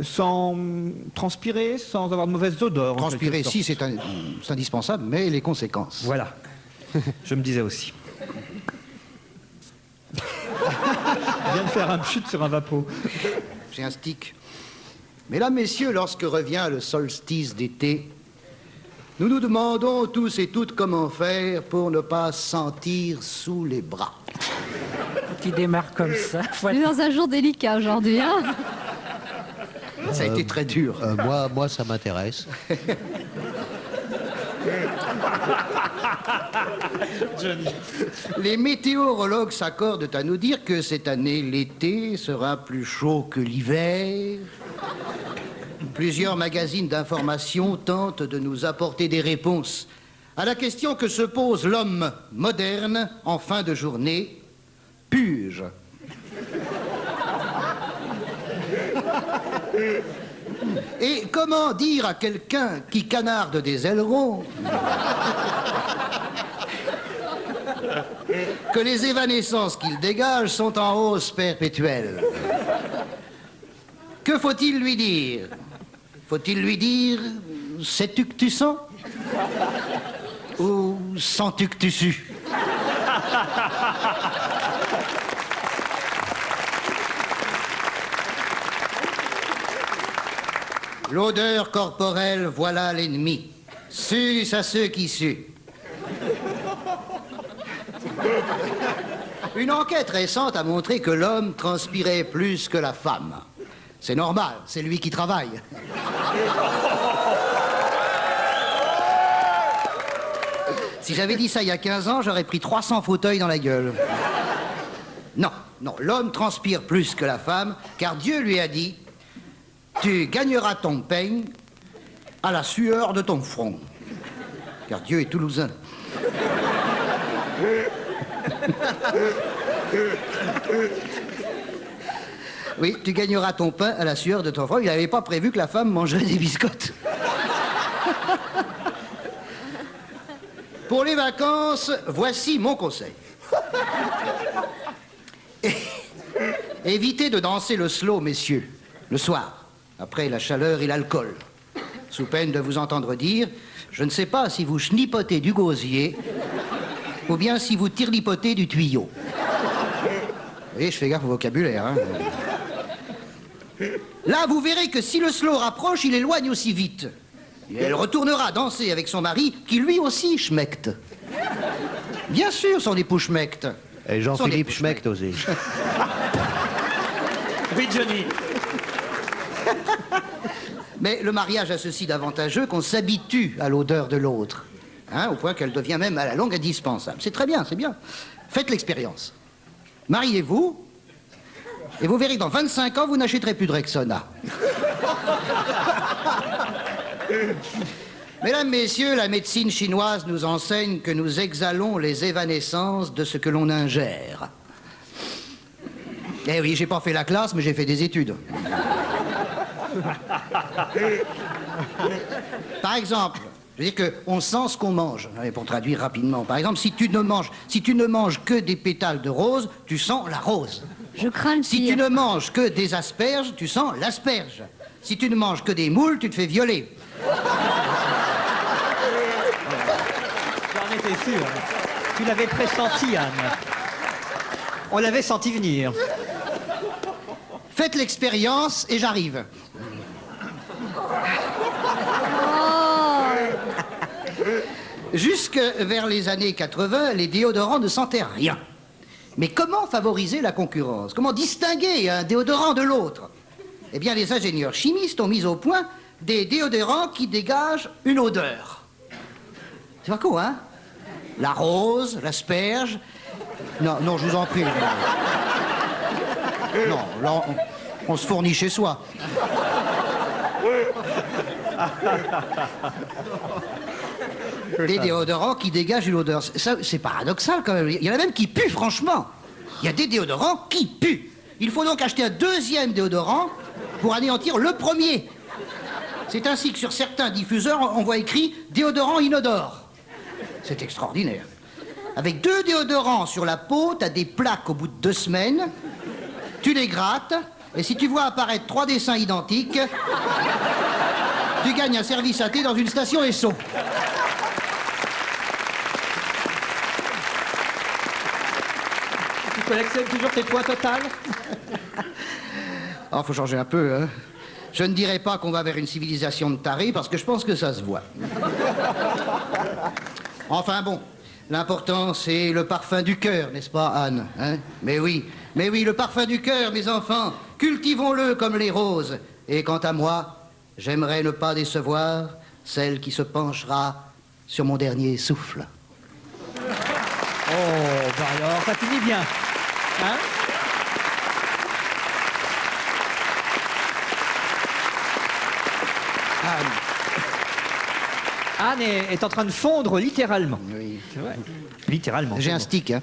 Sans transpirer, sans avoir de mauvaise odeur. Transpirer, si, c'est indispensable, mais les conséquences. Voilà. Je me disais aussi. Je viens de faire un chute sur un vapeau. J'ai un stick. Mesdames, messieurs, lorsque revient le solstice d'été, nous nous demandons tous et toutes comment faire pour ne pas se sentir sous les bras. Qui démarre comme ça. On est dans un jour délicat aujourd'hui, hein. Ça a été très dur. Moi, ça m'intéresse. Les météorologues s'accordent à nous dire que cette année, l'été sera plus chaud que l'hiver. Plusieurs magazines d'information tentent de nous apporter des réponses à la question que se pose l'homme moderne en fin de journée. Puis-je ? Et comment dire à quelqu'un qui canarde des ailerons que les évanescences qu'il dégage sont en hausse perpétuelle? Que faut-il lui dire? Faut-il lui dire « sais-tu que tu sens » ou « sens-tu que tu sues » ? L'odeur corporelle, voilà l'ennemi. Sus à ceux qui suent. Une enquête récente a montré que l'homme transpirait plus que la femme. C'est normal, c'est lui qui travaille. Si j'avais dit ça il y a 15 ans, j'aurais pris 300 fauteuils dans la gueule. Non, l'homme transpire plus que la femme, car Dieu lui a dit « Tu gagneras ton pain à la sueur de ton front. » Car Dieu est toulousain. Oui, tu gagneras ton pain à la sueur de ton front. Il n'avait pas prévu que la femme mangerait des biscottes. Pour les vacances, voici mon conseil. Évitez de danser le slow, messieurs, le soir, après la chaleur et l'alcool, sous peine de vous entendre dire « Je ne sais pas si vous chnipotez du gosier ou bien si vous tirlipotez du tuyau. » Vous voyez, je fais gaffe au vocabulaire, hein. Là, vous verrez que si le slow rapproche, il éloigne aussi vite. Et elle retournera danser avec son mari, qui lui aussi schmecte. Bien sûr, son époux schmecte. Et Jean-Philippe Schmecht aussi. Oui, Johnny. Mais le mariage a ceci d'avantageux qu'on s'habitue à l'odeur de l'autre, hein, au point qu'elle devient même à la longue indispensable. C'est très bien, c'est bien. Faites l'expérience. Mariez-vous, et vous verrez que dans 25 ans, vous n'achèterez plus de Rexona. Mesdames, messieurs, la médecine chinoise nous enseigne que nous exhalons les évanescences de ce que l'on ingère. Eh oui, j'ai pas fait la classe, mais j'ai fait des études. Par exemple, je veux dire qu'on sent ce qu'on mange. Allez, pour traduire rapidement. Par exemple, si tu ne manges que des pétales de rose, tu sens la rose. Je crains le Si pire. tu ne manges que des asperges, tu sens l'asperge. Si tu ne manges que des moules, tu te fais violer. J'en étais sûr. Tu l'avais pressenti, Anne. On l'avait senti venir. Faites l'expérience et j'arrive. Jusque vers les années 80, les déodorants ne sentaient rien. Mais comment favoriser la concurrence? Comment distinguer un déodorant de l'autre? Eh bien, les ingénieurs chimistes ont mis au point des déodorants qui dégagent une odeur. C'est pas con, hein? La rose, l'asperge. Non, je vous en prie. Non, là, on se fournit chez soi. Des déodorants qui dégagent une odeur. Ça, c'est paradoxal quand même. Il y en a même qui puent, franchement. Il y a des déodorants qui puent. Il faut donc acheter un deuxième déodorant pour anéantir le premier. C'est ainsi que sur certains diffuseurs, on voit écrit « déodorant inodore ». C'est extraordinaire. Avec 2 déodorants sur la peau, t'as des plaques au bout de 2 semaines. Tu les grattes Et si tu vois apparaître 3 dessins identiques, tu gagnes un service à thé dans une station Esso. Tu collectionnes toujours tes points total? Oh, faut changer un peu, hein. Je ne dirais pas qu'on va vers une civilisation de tarés, parce que je pense que ça se voit. Enfin bon, l'important, c'est le parfum du cœur, n'est-ce pas, Anne, hein? Mais oui, le parfum du cœur, mes enfants, cultivons-le comme les roses. Et quant à moi, j'aimerais ne pas décevoir celle qui se penchera sur mon dernier souffle. Oh, bah alors, ça finit bien. Hein? Anne est en train de fondre littéralement. Oui. Littéralement. J'ai un stick, hein.